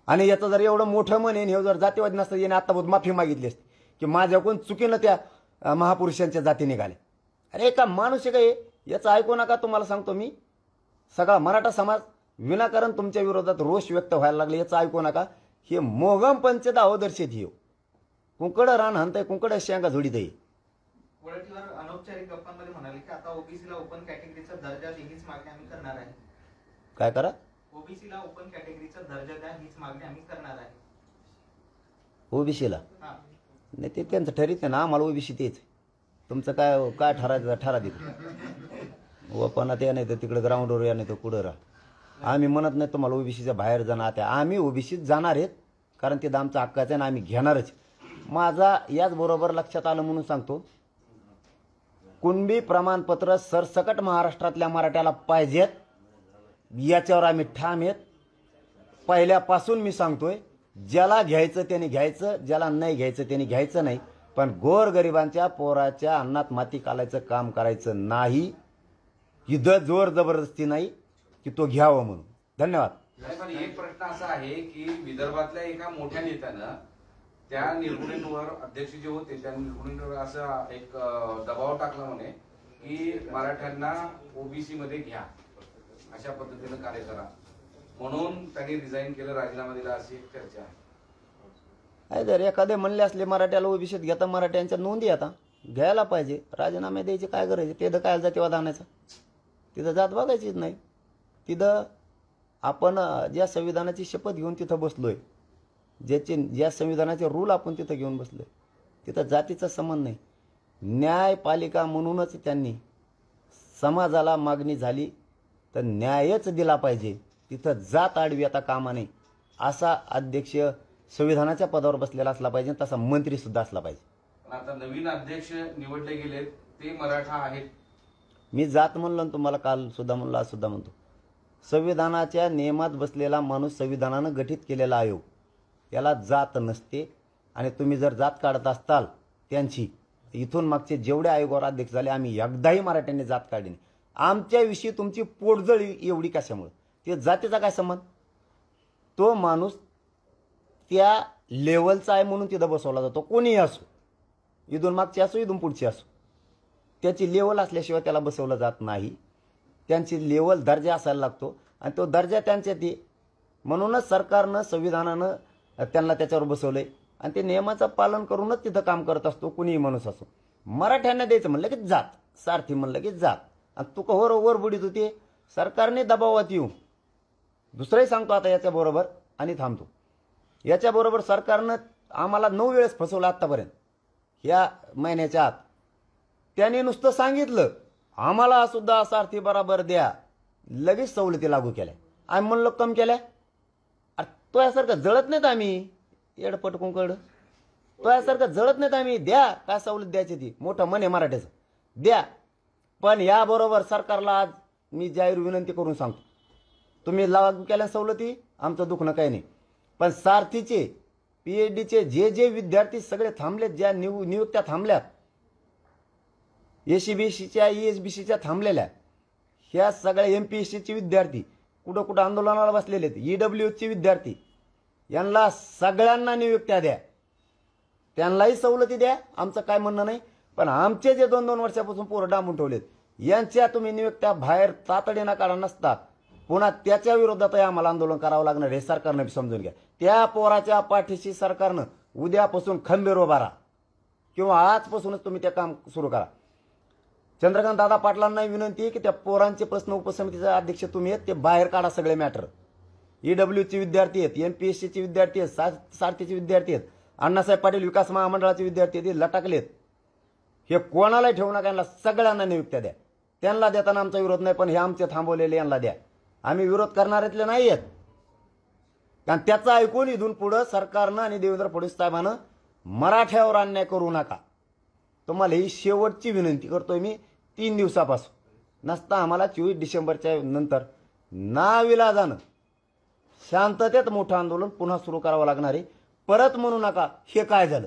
आणि याचं जर एवढं मोठं मन आहे, हे जर जातीवादी नसतं याने आत्तापर्यंत माफी मागितली असती की माझ्याकडून चुकीनं त्या महापुरुषांच्या जाती निघाल्या. अरे का माणूस आहे का हे, याचं ऐकू नका. तुम्हाला सांगतो मी, सगळा मराठा समाज विनाकारण तुमच्या विरोधात रोष व्यक्त व्हायला लागले, याचं ऐकू नका. हे मोगम पंचदाहो दर्शित येऊ कुंकड रान हंतय, कुंकड शेंगा झोडीत आहे. वळतीवर अनौपचारिक गप्पांमध्ये म्हणाले की आता ओबीसीला ओपन कॅटेगरीचा दर्जा द्या हीच मागणी आम्ही करणार आहे. काय करा, ओबीसीला ओपन कॅटेगरीचा दर्जा द्या हीच मागणी आम्ही करणार आहे. ओबीसीला हा. नाही ते त्यांचं ठरीत आहे ना, आम्हाला ओबीसी तेच. तुमचं काय काय ठरा देतो ओपनात या नाही तर तिकडे ग्राउंडवर या नाही तर कुठं राहा. आम्ही म्हणत नाही तुम्हाला ओबीसीच्या बाहेर जाणार, आम्ही ओबीसीत जाणार आहेत, कारण ते आमचा हक्काचं आहे आणि आम्ही घेणारच. माझा याचबरोबर लक्षात आलं म्हणून सांगतो, कुणबी प्रमाणपत्र सरसकट महाराष्ट्रातल्या मराठ्याला पाहिजेत, याच्यावर आम्ही ठाम आहेत. पहिल्यापासून मी सांगतोय, ज्याला घ्यायचं त्याने घ्यायचं, ज्याला नाही घ्यायचं त्याने घ्यायचं नाही. पण गोरगरिबांच्या पोराच्या अन्नात माती कालायचं काम करायचं नाही. इथं जोर जबरदस्ती नाही की तो घ्यावं म्हणून. धन्यवाद. पण एक प्रश्न असा आहे की विदर्भातल्या एका मोठ्या नेत्यानं त्या निरगुडेंवर, अध्यक्ष जे होते त्या निरगुडेंवर असा एक दबाव टाकला म्हणे की मराठ्यांना ओबीसी मध्ये घ्या, अशा पद्धतीनं कार्य करा, म्हणून त्यांनी रिझाईन केलं, राजीनामा दिला, अशी एक चर्चा आहे. जर एखादे म्हणले असले मराठ्याला ओबीसीत घेता, मराठ्यांच्या नोंदी आता घ्यायला पाहिजे, राजीनामे द्यायचे काय गरज आहे. तिथं काय जातीवाद आणायचा, तिथं जात बघायचीच नाही. तिथं आपण ज्या संविधानाची शपथ घेऊन तिथं बसलोय, ज्या संविधानाचे रूल आपण तिथं घेऊन बसलोय, तिथं जातीचा संबंध नाही. न्यायपालिका म्हणूनच त्यांनी समाजाला मागणी झाली तर न्यायच दिला पाहिजे, तिथं जात आडवी आता कामा नाही. असा अध्यक्ष संविधानाच्या पदावर बसलेला असला पाहिजे, तसा मंत्री सुद्धा असला पाहिजे. पण आता नवीन अध्यक्ष निवडले गेले ते मराठा आहेत. मी जात म्हणलो ना तुम्हाला, काल सुद्धा म्हणलो, आज सुद्धा म्हणतो, संविधानाच्या नियमात बसलेला माणूस, संविधानानं गठीत केलेला आयोग, त्याला जात नसते. आणि तुम्ही जर जात काढत असताल त्यांची, इथून मागचे जेवढे आयोगावर अध्यक्ष झाले, आम्ही एकदाही मराठ्यांनी जात काढली नाही. आमच्याविषयी तुमची पोटजळी एवढी कशामुळे, ते जातीचा काय संबंध. तो माणूस त्या लेवलचा आहे म्हणून तिथं बसवला जातो, कोणीही असो, इथून मागची असो इथून पुढची असो, त्याची लेवल असल्याशिवाय त्याला बसवलं जात नाही. त्यांची लेवल दर्जा असायला लागतो आणि तो दर्जा त्यांच्यात आहे. म्हणूनच सरकारनं, संविधानानं त्यांना त्याच्यावर बसवलंय आणि ते नियमाचं पालन करूनच तिथं काम करत असतो, कुणीही माणूस असो. मराठ्यांना द्यायचं म्हणलं की जात, सारथी म्हणलं की जात, आणि तू कवर वर बुडीत होती. सरकारने दबावात येऊ. दुसरंही सांगतो आता याच्याबरोबर आणि थांबतो. याच्याबरोबर सरकारनं आम्हाला 9 वेळेस फसवलं आत्तापर्यंत. ह्या महिन्याच्या आत त्यांनी नुसतं सांगितलं आम्हाला सुद्धा सारथी बरोबर द्या, लगेच सवलती लागू केल्या. आम्ही म्हणलो कम केल्या. अरे तो यासारखं जळत नाहीत आम्ही, येडपट कुंकड, तो यासारखं जळत नाहीत आम्ही. द्या काय सवलत द्यायची ती, मोठं मन आहे मराठ्याचं, द्या. पण याबरोबर सरकारला आज मी जाहीर विनंती करून सांगतो, तुम्ही लागू केल्या सवलती, आमचं दुखणं काही नाही, पण सारथीचे PhDचे जे जे विद्यार्थी सगळे थांबलेत, ज्या नियुक्त्या थांबल्यात, ACBCच्या ESBCच्या थांबलेल्या, ह्या सगळ्या MPSCचे विद्यार्थी कुठं कुठं आंदोलनाला बसलेले आहेत, EWHचे विद्यार्थी, यांना सगळ्यांना नियुक्त्या द्या, त्यांनाही सवलती द्या, आमचं काय म्हणणं नाही, पण आमचे जे 2-2 वर्षापासून पोरं डांबून ठेवलेत यांच्या तुम्ही नियुक्त्या बाहेर तातडीनं काढा, नसता पुन्हा त्याच्या विरोधातही आम्हाला आंदोलन करावं लागणार हे सरकारनं बी समजून घ्या. त्या पोराच्या पाठीशी सरकारनं उद्यापासून खंबीर उभा राहा किंवा आजपासूनच तुम्ही ते काम सुरू करा. चंद्रकांत दादा पाटलांना विनंती आहे की त्या पोरांचे प्रश्न उपसमितीचे अध्यक्ष तुम्ही आहेत, ते बाहेर काढा सगळे मॅटर. EWHचे विद्यार्थी आहेत, MPSCचे विद्यार्थी आहेत, सारथीचे विद्यार्थी आहेत, अण्णासाहेब पाटील विकास महामंडळाचे विद्यार्थी आहेत, लटाकलेत. हे कोणालाही ठेवू नका, यांना सगळ्यांना नियुक्त्या द्या. त्यांना देताना आमचा विरोध नाही, पण हे आमचे थांबवलेले यांना द्या. आम्ही विरोध करणाऱ्यातले नाही आहेत, कारण त्याचं ऐकून इथून पुढं सरकारनं आणि देवेंद्र फडणवीस साहेबांनं मराठ्यावर अन्याय करू नका. तुम्हाला ही शेवटची विनंती करतोय मी 3 दिवसापासून. नसता आम्हाला 24 डिसेंबरच्या नंतर नाविलाजानं शांततेत मोठं आंदोलन पुन्हा सुरू करावं लागणार आहे. परत म्हणू नका हे काय झालं.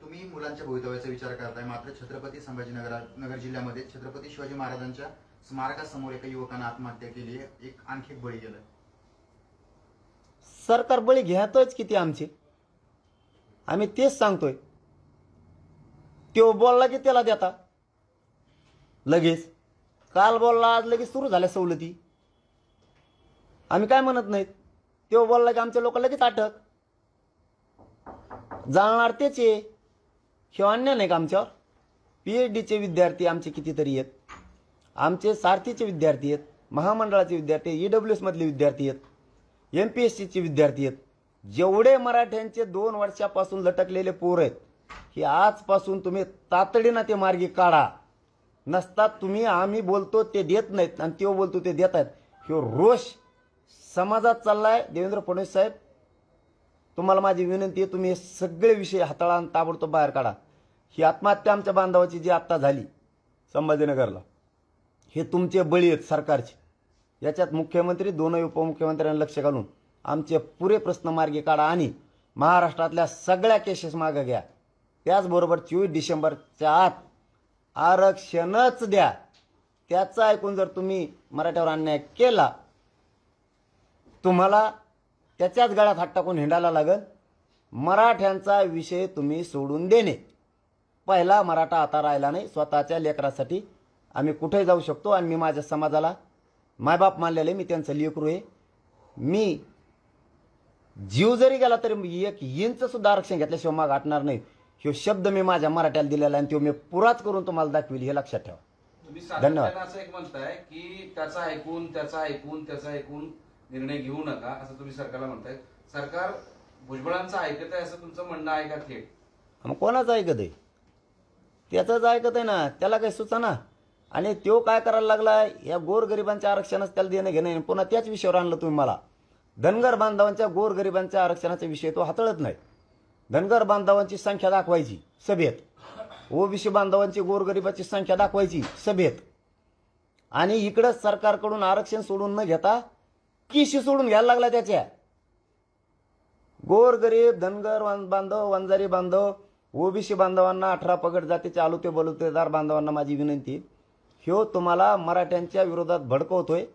तुम्ही मुलांच्या भवितव्याचा विचार करताय, मात्र छत्रपती संभाजीनगर जिल्ह्यामध्ये छत्रपती शिवाजी महाराजांच्या स्मारकासमोर एका युवकानं आत्महत्या केली आहे, आणखी एक बळी गेलाय. सरकार बळी घ्यायतोच किती आमचे, आम्ही तेच सांगतोय. तो बोलला की त्याला देता लगेच, काल बोलला आज लगेच सुरू झाल्या सवलती. आम्ही काय म्हणत नाहीत, तो बोलला की आमच्या लोक लगेच अटक जाणार तेच आहे. हे अन्याय नाही का आमच्यावर. PhDचे विद्यार्थी आमचे कितीतरी आहेत, आमचे सारथीचे विद्यार्थी आहेत, महामंडळाचे विद्यार्थी, EWS मधले विद्यार्थी आहेत, MPSCचे विद्यार्थी आहेत. जेवढे मराठ्यांचे 2 वर्षापासून लटकलेले पोर आहेत, हे आजपासून तुम्ही तातडीनं ते मार्गी काढा. नसतात तुम्ही आम्ही बोलतो ते देत नाहीत आणि तो बोलतो ते देत आहेत. हे रोष समाजात चाललाय. देवेंद्र फडणवीस साहेब, तुम्हाला माझी विनंती आहे, तुम्ही हे सगळे विषय हाताळा आणि ताबडतोब बाहेर काढा. ही आत्महत्या आमच्या बांधवाची जी आत्ता झाली संभाजीनगरला, हे तुमचे बळी आहेत सरकारचे. याच्यात मुख्यमंत्री, 2 उपमुख्यमंत्र्यांना लक्ष घालून आमचे पुरे प्रश्न मार्गी काढा आणि महाराष्ट्रातल्या सगळ्या केसेस मागे घ्या. त्याचबरोबर 24 डिसेंबरच्या आत आरक्षणच द्या. त्याचं ऐकून जर तुम्ही मराठ्यावर अन्याय केला, तुम्हाला त्याच्याच गळ्यात हात टाकून हिंडायला लागल. मराठ्यांचा विषय तुम्ही सोडून देणे. पहिला मराठा आता राहिला नाही. स्वतःच्या लेकरासाठी आम्ही कुठे जाऊ शकतो आणि मी माझ्या समाजाला मायबाप मानलेले, मी त्यांचं लेकरू आहे. मी जीव जरी गेला तरी 1 इंच सुद्धा आरक्षण घेतल्याशिवाय माग हटणार नाही. हे शब्द मी माझ्या मराठ्याला दिलेला आहे आणि तो मी पुराच करून तुम्हाला दाखविल, हे लक्षात ठेवा. तुम्ही धन्यवाद. सातत्यानं असं एक म्हणताय की त्याचा ऐकून निर्णय घेऊ नका, असं तुम्ही सरकारला म्हणताय. सरकार भुजबळांचं ऐकत आहे असं तुमचं म्हणणं आहे का थेट? मग कोणाचं ऐकत आहे? त्याचंच ऐकत आहे ना, त्याला काही सुचना. आणि तो काय करायला लागला, या गोरगरिबांच्या आरक्षणाचं त्याला देणं घेणं, पुन्हा त्याच विषयावर आणलं तुम्ही मला. धनगर बांधवांच्या गोरगरिबांच्या आरक्षणाचा विषय तो हाताळत नाही. धनगर बांधवांची संख्या दाखवायची सभेत, OBC बांधवांची गोरगरिबाची संख्या दाखवायची सभेत, आणि इकडं सरकारकडून आरक्षण सोडून न घेता किशी सोडून घ्यायला लागला त्याच्या. गोरगरीब, धनगर बांधव, वंजारी बांधव, OBC बांधवांना, 18 पगड जातीच्या आलुते बलुतेदार बांधवांना माझी विनंती, ह्यो तुम्हाला मराठ्यांच्या विरोधात भडकवतोय,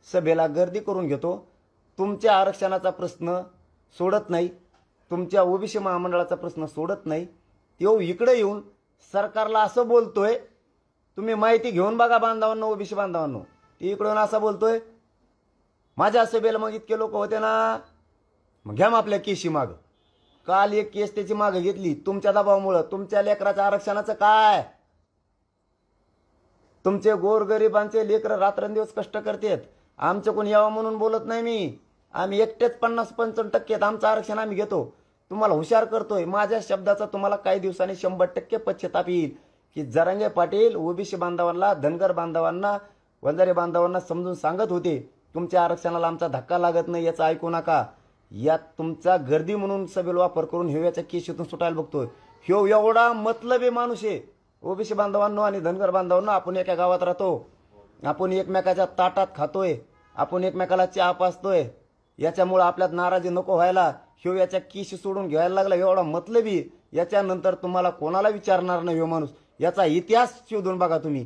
सभेला गर्दी करून घेतो, तुमच्या आरक्षणाचा प्रश्न सोडत नाही, तुमच्या OBC महामंडळाचा प्रश्न सोडत नाही. तो इकडे येऊन सरकारला असं बोलतोय, तुम्ही माहिती घेऊन बघा बांधवांना, OBC बांधवांनो, ते इकडून असं बोलतोय. माझ्या सभेला मग इतके लोक होते ना, मग घ्या मग आपल्या केशी माग. काल एक केस त्याची मागे घेतली तुमच्या दबावामुळं. तुमच्या लेकराच्या आरक्षणाचं काय? तुमचे गोरगरिबांचे लेकर रात्रंदिवस कष्ट करतात. आमचं कोण यावं म्हणून बोलत नाही मी. आम्ही एकटेच 50-55% आमचं आरक्षण आम्ही घेतो. तुम्हाला हुशार करतोय. माझ्या शब्दाचा तुम्हाला काही दिवसांनी 100% पश्चाताप येईल की जरांगे पाटील OBC बांधवांना, धनगर बांधवांना, वंजारी बांधवांना समजून सांगत होते तुमच्या आरक्षणाला आमचा धक्का लागत नाही, याचं ऐकू नका. यात तुमचा गर्दी म्हणून सभेला वापर करून ह्यो याच्या केशीतून सुटायला बघतोय. ह्यो एवढा मतलबी माणूस आहे, ओबीसी बांधवांनो आणि धनगर बांधवांनो, आपण एका गावात राहतो, आपण एकमेकाच्या ताटात खातोय, आपण एकमेकाला चहा पाचतोय, याच्यामुळे आपल्यात नाराजी नको व्हायला. ह्यो याच्या किशी सोडून घ्यायला लागला एवढा मतलबी, याच्यानंतर तुम्हाला कोणाला विचारणार नाही ह्यो माणूस. याचा इतिहास शोधून बघा तुम्ही.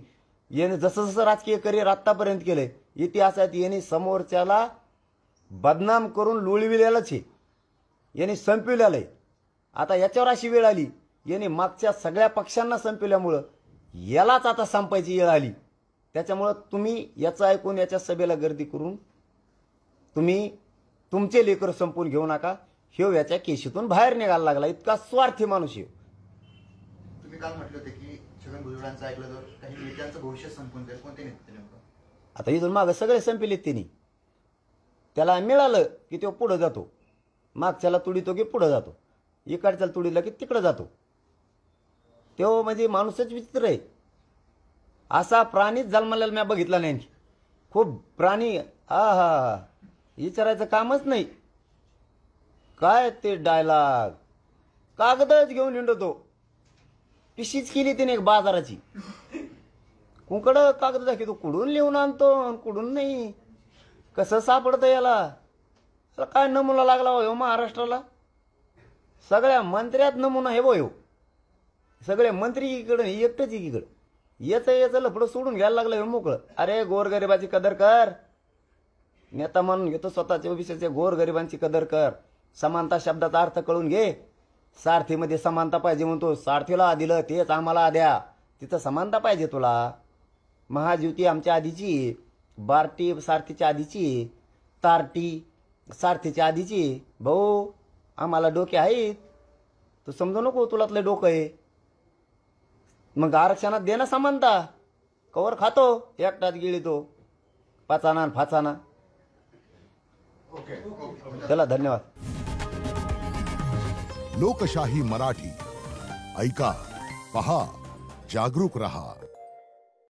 याने जसं जसं राजकीय करिअर आतापर्यंत केलंय, इतिहासात यांनी समोरच्याला बदनाम करून लुळविलेलंच आहे, यांनी संपविलेलं आहे. आता याच्यावर अशी वेळ आली, यांनी मागच्या सगळ्या पक्षांना संपविल्यामुळं यालाच आता संपायची वेळ आली. त्याच्यामुळं तुम्ही याचं ऐकून याच्या सभेला गर्दी करून तुम्ही तुमचे लेकर संपून घेऊ नका. ह्यो याच्या केशीतून बाहेर निघायला लागला, इतका स्वार्थी माणूस आहे. तुम्ही काल म्हटले होते की छगन भुजबळांचं ऐकलं तर काही नेत्यांचं भविष्य संपून जाईल. कोणते नेते नेमकं? आता इथून मागं सगळे संपलेत त्यांनी. त्याला मिळालं की तो पुढं जातो, मागच्याला तुडितो की पुढं जातो, इकडच्याला तुडीला की तिकडं जातो. तो म्हणजे माणूसच विचित्र आहे. असा प्राणीच जन्माला मी बघितला नाही. खूप प्राणी हा विचारायचं कामच नाही. काय ते डायलॉग, कागदच घेऊन हिंडतो. पिशीच केली त्याने एक बाजाराची. कुंकड कागद दाखवतो, कुठून लिहून आणतो कुठून नाही. कसं सापडतं याला काय नमुना लागला हो महाराष्ट्राला. सगळ्या मंत्र्यात नमुना हे हो. सगळे मंत्री इकडं, एकटंच इकडं. याचं लफडं सोडून घ्यायला लागलं हे मोकळं. अरे गोरगरिबाची कदर कर. नेता म्हणून घेतो स्वतःच्या ओबीसीचे, गोरगरिबांची कदर कर. समानता शब्दाचा अर्थ कळून घे. सारथीमध्ये समानता पाहिजे म्हणतो, सारथीला दिलं तेच आम्हाला द्या. तिथं समानता पाहिजे तुला. महायुती आमच्या आधीची, बार्टी सारथीच्या आधीची, तार्टी सारथीच्या आधीची. भाऊ आम्हाला डोके आहेत, तू समजू नको तुलातले डोकं आहे. मग आरक्षणात दे ना समानता. कवर खातो एकटाच गिळतो पाचाना फाचाना. चला धन्यवाद. लोकशाही मराठी ऐका, पहा, जागरूक रहा.